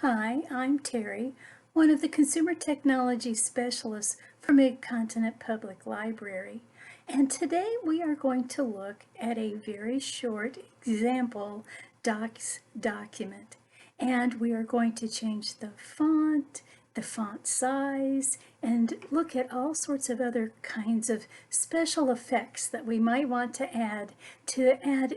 Hi, I'm Terry, one of the consumer technology specialists for Mid-Continent Public Library, and today we are going to look at a very short example docs document, and we are going to change the font size, and look at all sorts of other kinds of special effects that we might want to add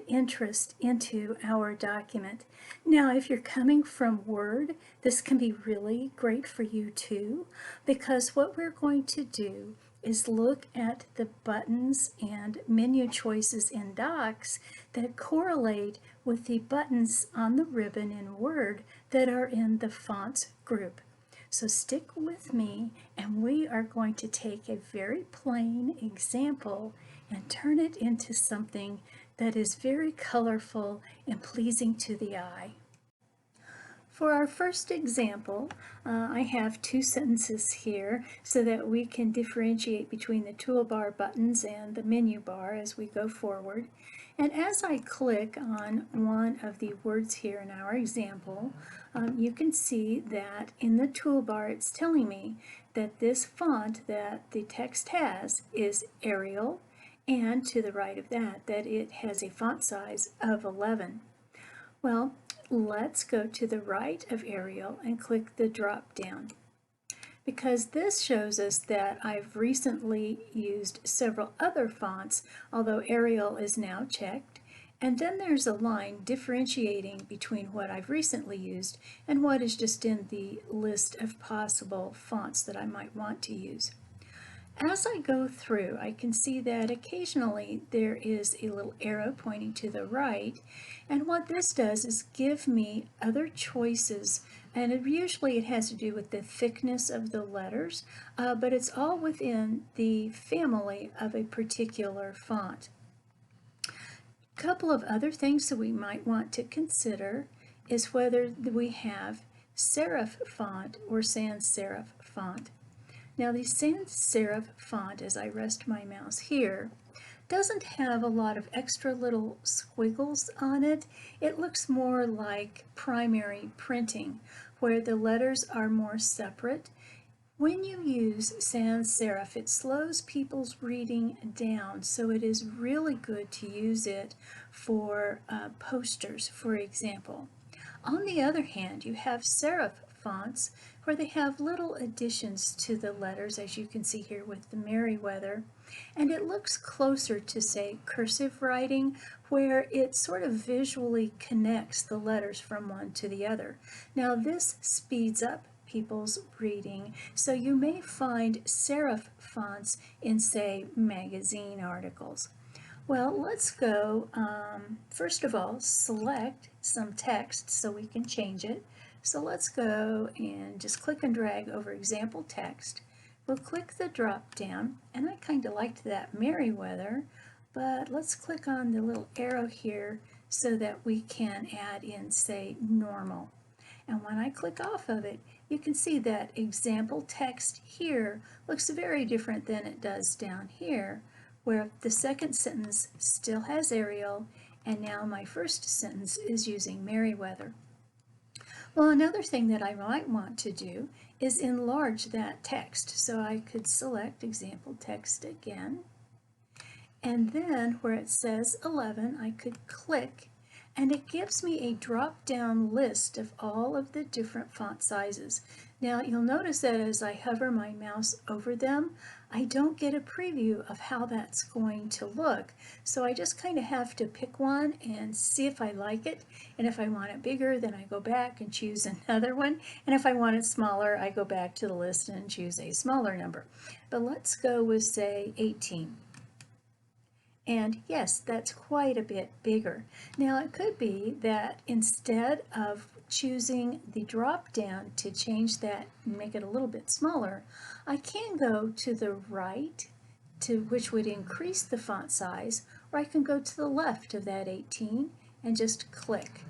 interest into our document. Now, if you're coming from Word, this can be really great for you too, because what we're going to do is look at the buttons and menu choices in Docs that correlate with the buttons on the ribbon in Word that are in the Fonts group. So stick with me, and we are going to take a very plain example and turn it into something that is very colorful and pleasing to the eye. For our first example, I have two sentences here so that we can differentiate between the toolbar buttons and the menu bar as we go forward. And as I click on one of the words here in our example, you can see that in the toolbar it's telling me that this font that the text has is Arial, and to the right of that it has a font size of 11. Well, let's go to the right of Arial and click the drop down, because this shows us that I've recently used several other fonts, although Arial is now checked. And then there's a line differentiating between what I've recently used and what is just in the list of possible fonts that I might want to use. As I go through, I can see that occasionally there is a little arrow pointing to the right, and what this does is give me other choices, and usually it has to do with the thickness of the letters, but it's all within the family of a particular font. A couple of other things that we might want to consider is whether we have serif font or sans serif font. Now, the sans serif font, as I rest my mouse here, doesn't have a lot of extra little squiggles on it. It looks more like primary printing, where the letters are more separate. When you use sans serif, it slows people's reading down, so it is really good to use it for posters, for example. On the other hand, you have serif fonts where they have little additions to the letters, as you can see here with the Merriweather, and it looks closer to, say, cursive writing, where it sort of visually connects the letters from one to the other. Now, this speeds up people's reading, so you may find serif fonts in, say, magazine articles. Well, let's go, first of all, select some text so we can change it. So let's go and just click and drag over example text. We'll click the drop down, and I kind of liked that Merriweather, but let's click on the little arrow here so that we can add in, say, normal. And when I click off of it, you can see that example text here looks very different than it does down here, where the second sentence still has Arial, and now my first sentence is using Merriweather. Well, another thing that I might want to do is enlarge that text. So I could select example text again, and then where it says 11, I could click, and it gives me a drop-down list of all of the different font sizes. Now, you'll notice that as I hover my mouse over them, I don't get a preview of how that's going to look. So I just kind of have to pick one and see if I like it. And if I want it bigger, then I go back and choose another one. And if I want it smaller, I go back to the list and choose a smaller number. But let's go with, say, 18. And yes, that's quite a bit bigger. Now, it could be that instead of choosing the drop down to change that and make it a little bit smaller, I can go to the right, which would increase the font size, or I can go to the left of that 18 and just click.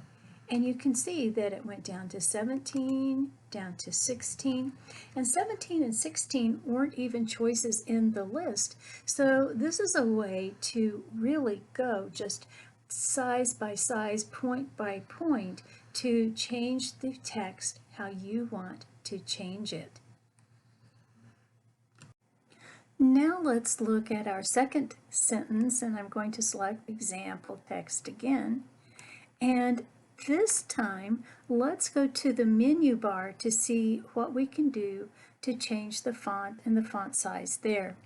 And you can see that it went down to 17, down to 16, and 17 and 16 weren't even choices in the list. So this is a way to really go just size by size, point by point, to change the text how you want to change it. Now let's look at our second sentence, and I'm going to select example text again. And this time, let's go to the menu bar to see what we can do to change the font and the font size there.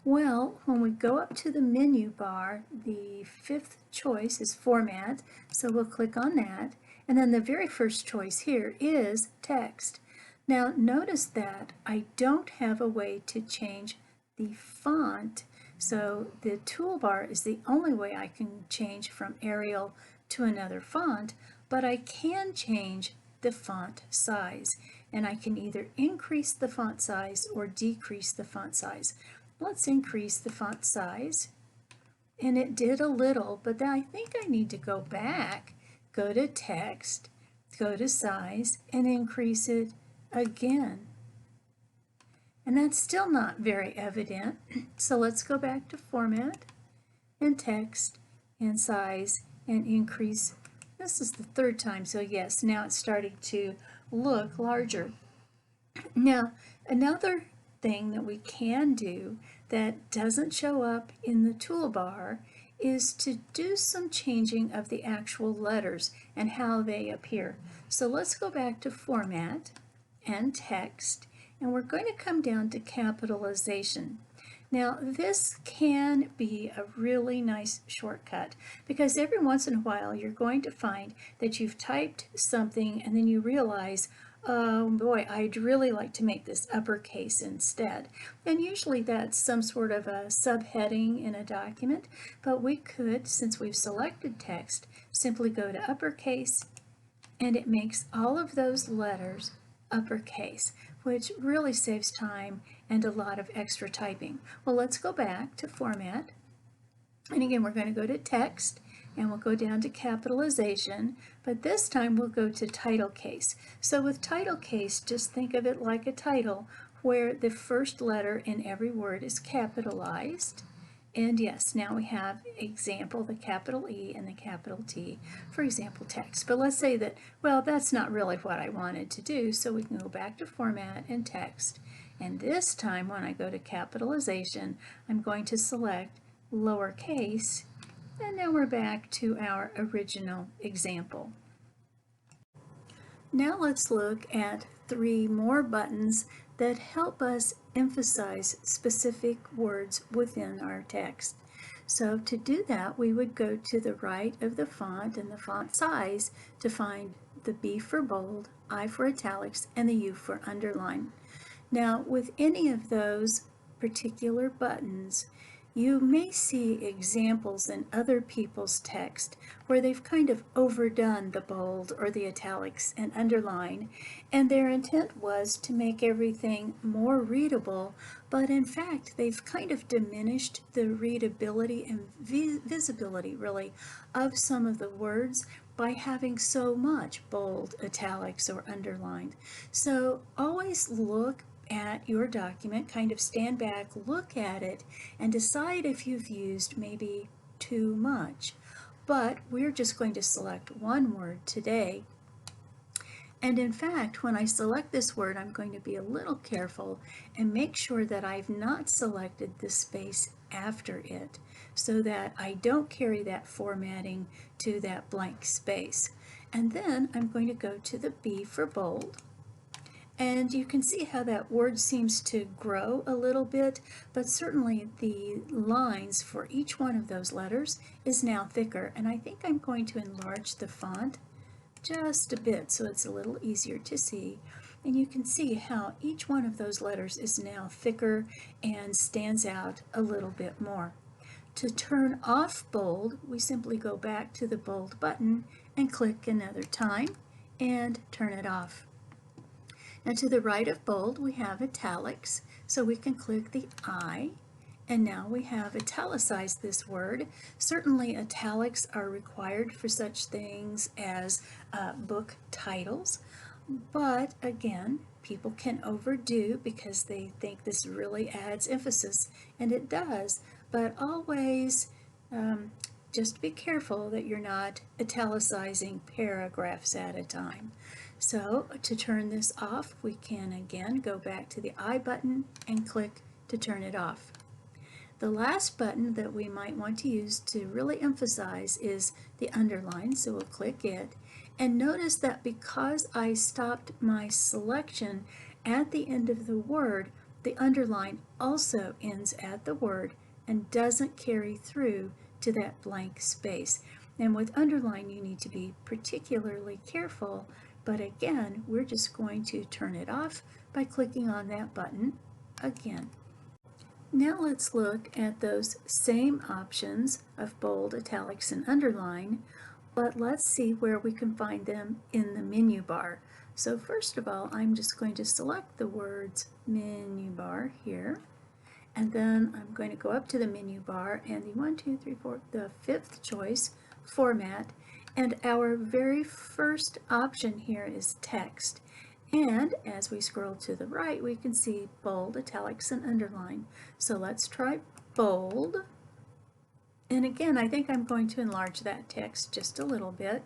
Well, when we go up to the menu bar, the fifth choice is Format, so we'll click on that. And then the very first choice here is Text. Now notice that I don't have a way to change the font, so the toolbar is the only way I can change from Arial to another font, but I can change the font size, and I can either increase the font size or decrease the font size. Let's increase the font size, and it did a little, but I think I need to go back, go to Text, go to Size, and increase it again. And that's still not very evident, so let's go back to Format, and Text, and Size, and increase. This is the third time, so yes, now it's starting to look larger. Now, another thing that we can do that doesn't show up in the toolbar is to do some changing of the actual letters and how they appear. So let's go back to Format and Text, and we're going to come down to Capitalization. Now this can be a really nice shortcut because every once in a while you're going to find that you've typed something and then you realize, oh boy, I'd really like to make this uppercase instead. And usually that's some sort of a subheading in a document, but we could, since we've selected text, simply go to uppercase, and it makes all of those letters uppercase, which really saves time and a lot of extra typing. Well, let's go back to Format, and again we're going to go to Text, and we'll go down to Capitalization, but this time we'll go to Title Case. So with Title Case, just think of it like a title where the first letter in every word is capitalized. And yes, now we have example, the capital E and the capital T, for example text. But let's say that, well, that's not really what I wanted to do, so we can go back to Format and Text. And this time when I go to Capitalization, I'm going to select lowercase, and now we're back to our original example. Now let's look at 3 more buttons that help us emphasize specific words within our text. So to do that, we would go to the right of the font and the font size to find the B for bold, I for italics, and the U for underline. Now with any of those particular buttons, you may see examples in other people's text where they've kind of overdone the bold or the italics and underline, and their intent was to make everything more readable, but in fact they've kind of diminished the readability and visibility really of some of the words by having so much bold, italics, or underlined. So always look at your document, kind of stand back, look at it, and decide if you've used maybe too much. But we're just going to select one word today. And in fact, when I select this word, I'm going to be a little careful and make sure that I've not selected the space after it so that I don't carry that formatting to that blank space. And then I'm going to go to the B for bold. And you can see how that word seems to grow a little bit, but certainly the lines for each one of those letters is now thicker. And I think I'm going to enlarge the font just a bit so it's a little easier to see. And you can see how each one of those letters is now thicker and stands out a little bit more. To turn off bold, we simply go back to the bold button and click another time and turn it off. Now to the right of bold we have italics, so we can click the I, and now we have italicized this word. Certainly italics are required for such things as book titles, but again, people can overdo because they think this really adds emphasis, and it does, but always just be careful that you're not italicizing paragraphs at a time. So to turn this off, we can again go back to the I button and click to turn it off. The last button that we might want to use to really emphasize is the underline, so we'll click it. And notice that because I stopped my selection at the end of the word, the underline also ends at the word and doesn't carry through to that blank space. And with underline, you need to be particularly careful, but again, we're just going to turn it off by clicking on that button again. Now let's look at those same options of bold, italics, and underline, but let's see where we can find them in the menu bar. So first of all, I'm just going to select the words menu bar here, and then I'm going to go up to the menu bar and the fifth choice, format, and our very first option here is text. And as we scroll to the right, we can see bold, italics, and underline. So let's try bold. And again, I think I'm going to enlarge that text just a little bit.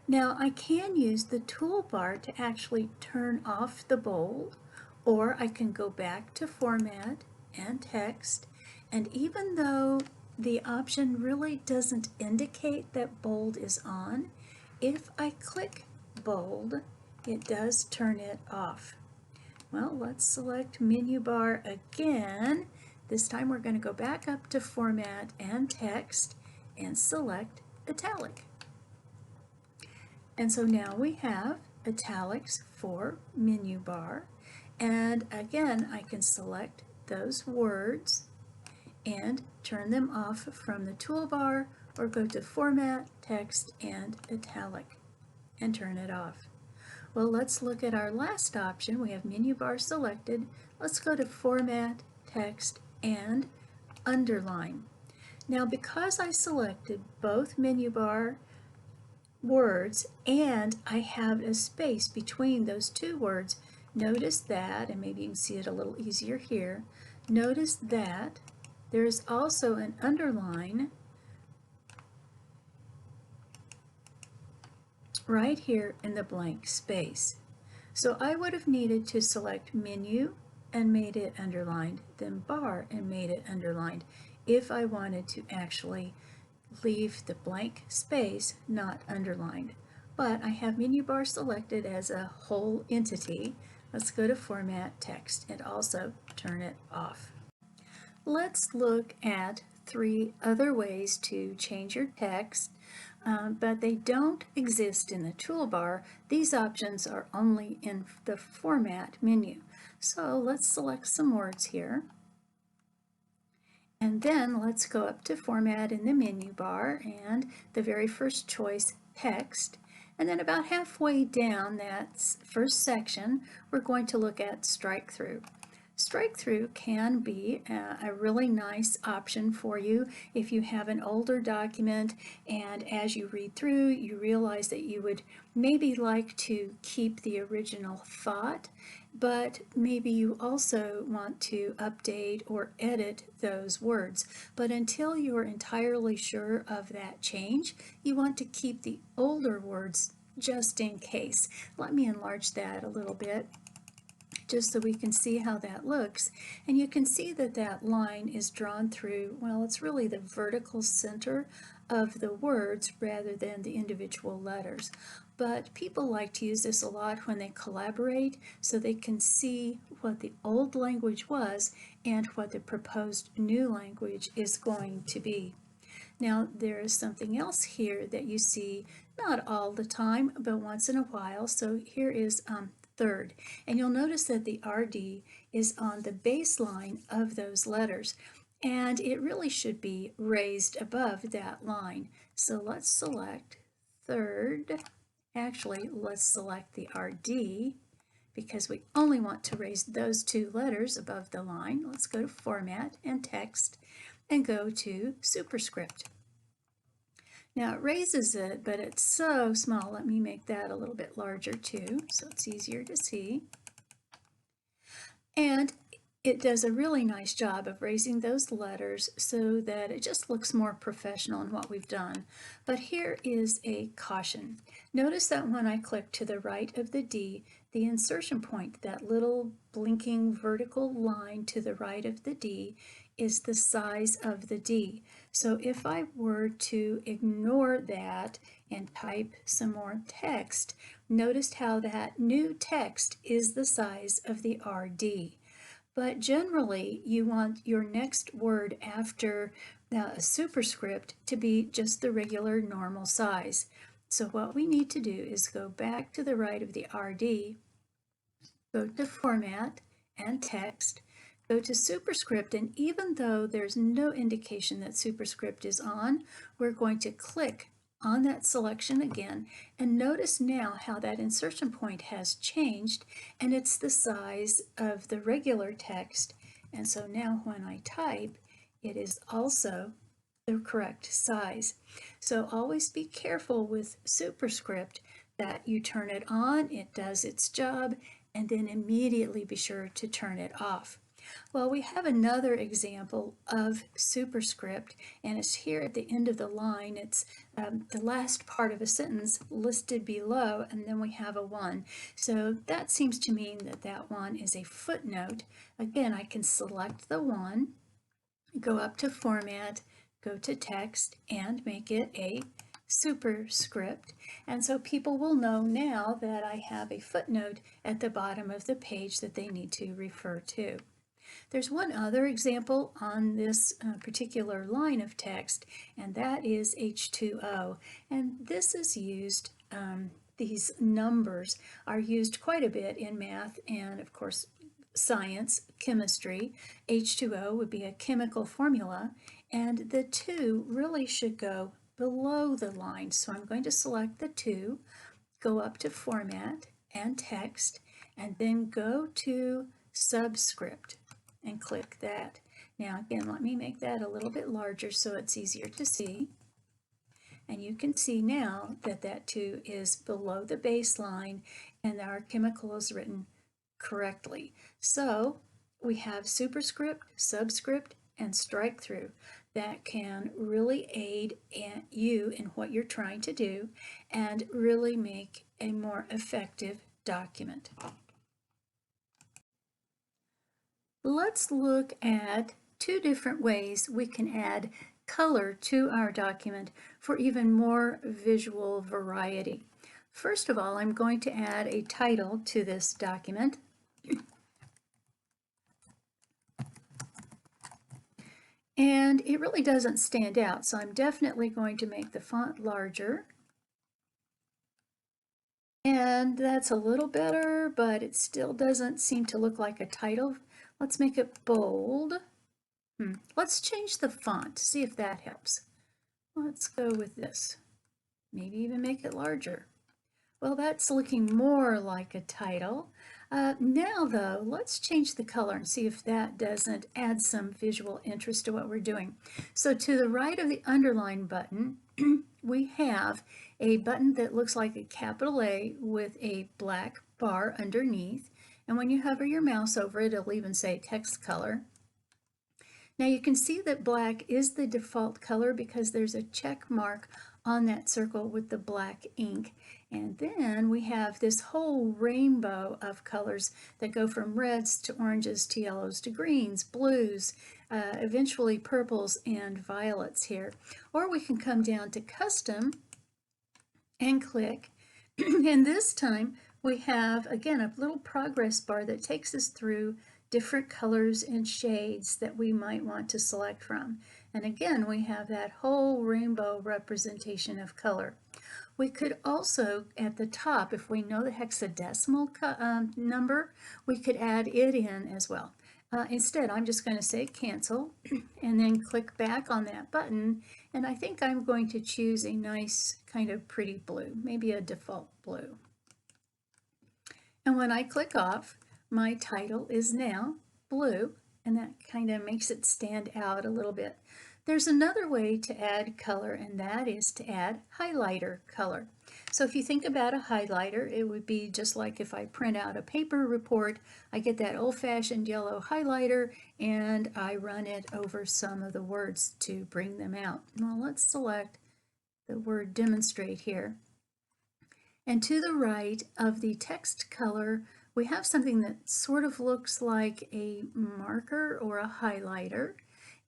Now I can use the toolbar to actually turn off the bold, or I can go back to format and text. And even though the option really doesn't indicate that bold is on, if I click bold, it does turn it off. Well, let's select menu bar again. This time we're going to go back up to format and text and select italic. And so now we have italics for menu bar. And again, I can select those words and turn them off from the toolbar, or go to format, text, and italic and turn it off. Well, let's look at our last option. We have menu bar selected. Let's go to format, text, and underline. Now, because I selected both menu bar words and I have a space between those two words, notice that, and maybe you can see it a little easier here, notice that there's also an underline right here in the blank space. So I would have needed to select menu and made it underlined, then bar and made it underlined, if I wanted to actually leave the blank space not underlined. But I have menu bar selected as a whole entity. Let's go to format, text, and also turn it off. Let's look at 3 other ways to change your text, but they don't exist in the toolbar. These options are only in the format menu. So let's select some words here. And then let's go up to format in the menu bar and the very first choice, text. And then about halfway down that first section, we're going to look at Strikethrough. Strikethrough can be a really nice option for you if you have an older document and as you read through you realize that you would maybe like to keep the original thought, but maybe you also want to update or edit those words. But until you're entirely sure of that change, you want to keep the older words just in case. Let me enlarge that a little bit, just so we can see how that looks. And you can see that that line is drawn through, well, it's really the vertical center of the words rather than the individual letters. But people like to use this a lot when they collaborate, so they can see what the old language was and what the proposed new language is going to be. Now, there is something else here that you see not all the time, but once in a while. So here is third. And you'll notice that the RD is on the baseline of those letters. And it really should be raised above that line. So let's select third. Actually, let's select the RD because we only want to raise those 2 letters above the line. Let's go to Format and Text and go to Superscript. Now it raises it, but it's so small. Let me make that a little bit larger too, so it's easier to see. And It does a really nice job of raising those letters so that it just looks more professional in what we've done. But here is a caution. Notice that when I click to the right of the D, the insertion point, that little blinking vertical line to the right of the D, is the size of the D. So if I were to ignore that and type some more text, notice how that new text is the size of the RD. But generally, you want your next word after a superscript to be just the regular normal size. So what we need to do is go back to the right of the RD, go to Format and Text, go to Superscript, and even though there's no indication that Superscript is on, we're going to click on that selection again, and notice now how that insertion point has changed, and it's the size of the regular text. And so now when I type, it is also the correct size. So always be careful with superscript that you turn it on, it does its job, and then immediately be sure to turn it off. Well, we have another example of superscript, and it's here at the end of the line. It's the last part of a sentence listed below, and then we have a 1. So that seems to mean that that 1 is a footnote. Again, I can select the 1, go up to Format, go to Text, and make it a superscript. And so people will know now that I have a footnote at the bottom of the page that they need to refer to. There's one other example on this particular line of text, and that is H2O. And this is used, these numbers are used quite a bit in math and, of course, science, chemistry. H2O would be a chemical formula, and the 2 really should go below the line. So I'm going to select the 2, go up to Format and Text, and then go to Subscript and click that. Now again, let me make that a little bit larger so it's easier to see. And you can see now that that 2 is below the baseline and our chemical is written correctly. So we have superscript, subscript, and strikethrough that can really aid you in what you're trying to do and really make a more effective document. Let's look at 2 different ways we can add color to our document for even more visual variety. First of all, I'm going to add a title to this document. And it really doesn't stand out, so I'm definitely going to make the font larger. And that's a little better, but it still doesn't seem to look like a title. Let's make it bold. Let's change the font, see if that helps. Let's go with this. Maybe even make it larger. Well, that's looking more like a title. Now though, let's change the color and see if that doesn't add some visual interest to what we're doing. So to the right of the underline button, we have a button that looks like a capital A with a black bar underneath. And when you hover your mouse over it, it'll even say text color. Now you can see that black is the default color because there's a check mark on that circle with the black ink. And then we have this whole rainbow of colors that go from reds to oranges to yellows to greens, blues, eventually purples and violets here. Or we can come down to custom and click. And this time we have, again, a little progress bar that takes us through different colors and shades that we might want to select from. And again, we have that whole rainbow representation of color. We could also, at the top, if we know the hexadecimal number, we could add it in as well. Instead, I'm just going to say cancel and then click back on that button. And I think I'm going to choose a nice kind of pretty blue, maybe a default blue. And when I click off, my title is now blue, and that kind of makes it stand out a little bit. There's another way to add color, and that is to add highlighter color. So if you think about a highlighter, it would be just like if I print out a paper report, I get that old-fashioned yellow highlighter and I run it over some of the words to bring them out. Well, let's select the word demonstrate here. And to the right of the text color, we have something that sort of looks like a marker or a highlighter.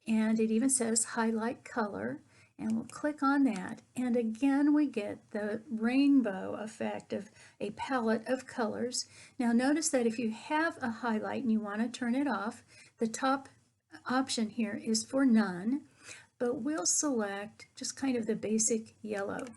And it even says highlight color, and we'll click on that, and again we get the rainbow effect of a palette of colors. Now notice that if you have a highlight and you want to turn it off, the top option here is for none, but we'll select just kind of the basic yellow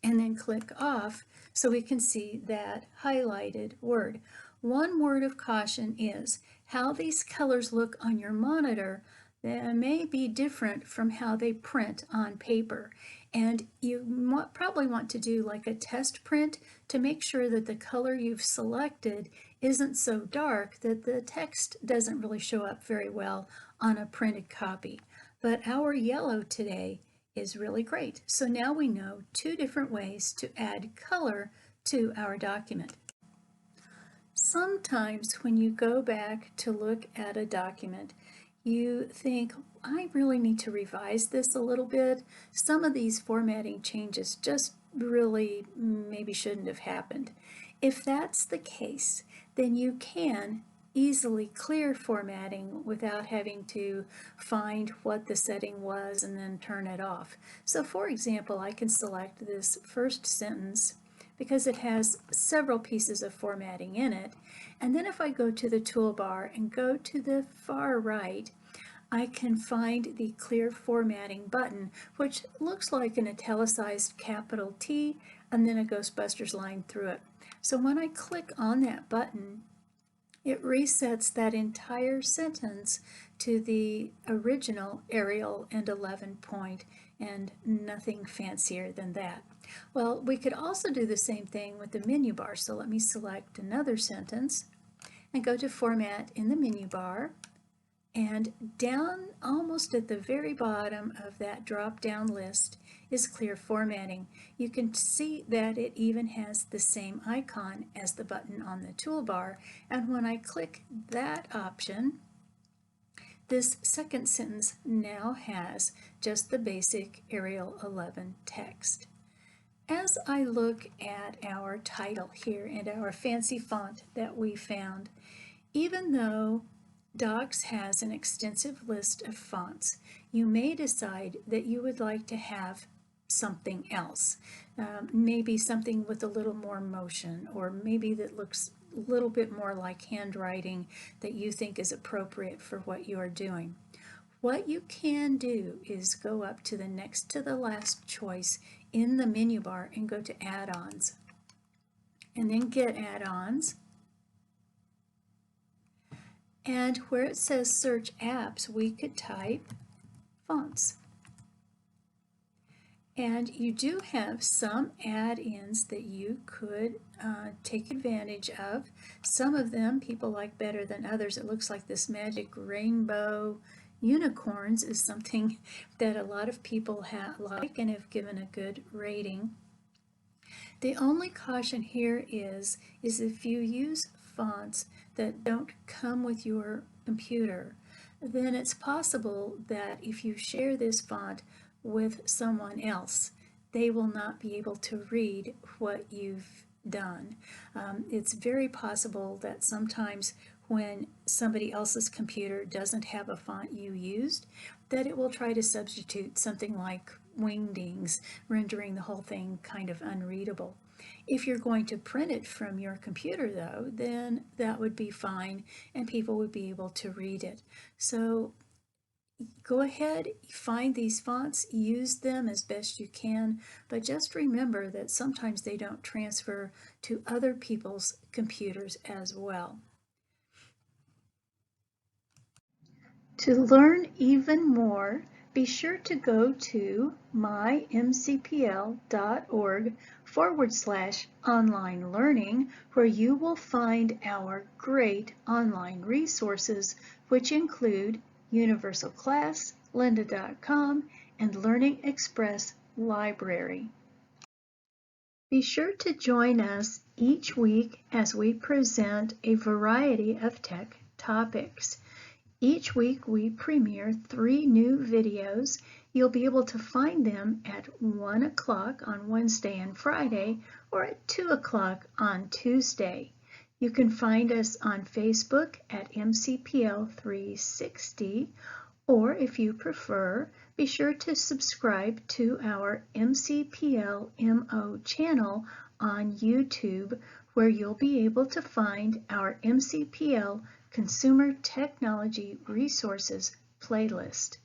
and then click off so we can see that highlighted word. One word of caution is how these colors look on your monitor. They may be different from how they print on paper, and you probably want to do like a test print to make sure that the color you've selected isn't so dark that the text doesn't really show up very well on a printed copy. But our yellow today is really great. So now we know 2 different ways to add color to our document. Sometimes when you go back to look at a document, you think, I really need to revise this a little bit. Some of these formatting changes just really maybe shouldn't have happened. If that's the case, then you can easily clear formatting without having to find what the setting was and then turn it off. So for example, I can select this first sentence because it has several pieces of formatting in it. And then if I go to the toolbar and go to the far right, I can find the clear formatting button, which looks like an italicized capital T and then a Ghostbusters line through it. So when I click on that button, it resets that entire sentence to the original Arial and 11 point, and nothing fancier than that. Well, we could also do the same thing with the menu bar. So let me select another sentence and go to Format in the menu bar. And down almost at the very bottom of that drop-down list is clear formatting. You can see that it even has the same icon as the button on the toolbar. And when I click that option, this second sentence now has just the basic Arial 11 text. As I look at our title here and our fancy font that we found, even though Docs has an extensive list of fonts, you may decide that you would like to have something else, maybe something with a little more motion, or maybe that looks a little bit more like handwriting that you think is appropriate for what you are doing. What you can do is go up to the next to the last choice in the menu bar and go to Add-ons, and then Get Add-ons. And where it says Search Apps, we could type Fonts. And you do have some add-ins that you could take advantage of. Some of them people like better than others. It looks like this magic rainbow unicorns is something that a lot of people like and have given a good rating. The only caution here is if you use fonts that don't come with your computer, then it's possible that if you share this font with someone else, they will not be able to read what you've done. It's very possible that sometimes when somebody else's computer doesn't have a font you used, that it will try to substitute something like wingdings, rendering the whole thing kind of unreadable. If you're going to print it from your computer though, then that would be fine and people would be able to read it. So go ahead, find these fonts, use them as best you can, but just remember that sometimes they don't transfer to other people's computers as well. To learn even more, be sure to go to mymcpl.org/online learning, where you will find our great online resources, which include Universal Class, lynda.com, and Learning Express Library. Be sure to join us each week as we present a variety of tech topics. Each week we premiere 3 new videos. You'll be able to find them at 1 o'clock on Wednesday and Friday, or at 2 o'clock on Tuesday. You can find us on Facebook at MCPL 360, or if you prefer, be sure to subscribe to our MCPL MO channel on YouTube, where you'll be able to find our MCPL Consumer Technology Resources playlist.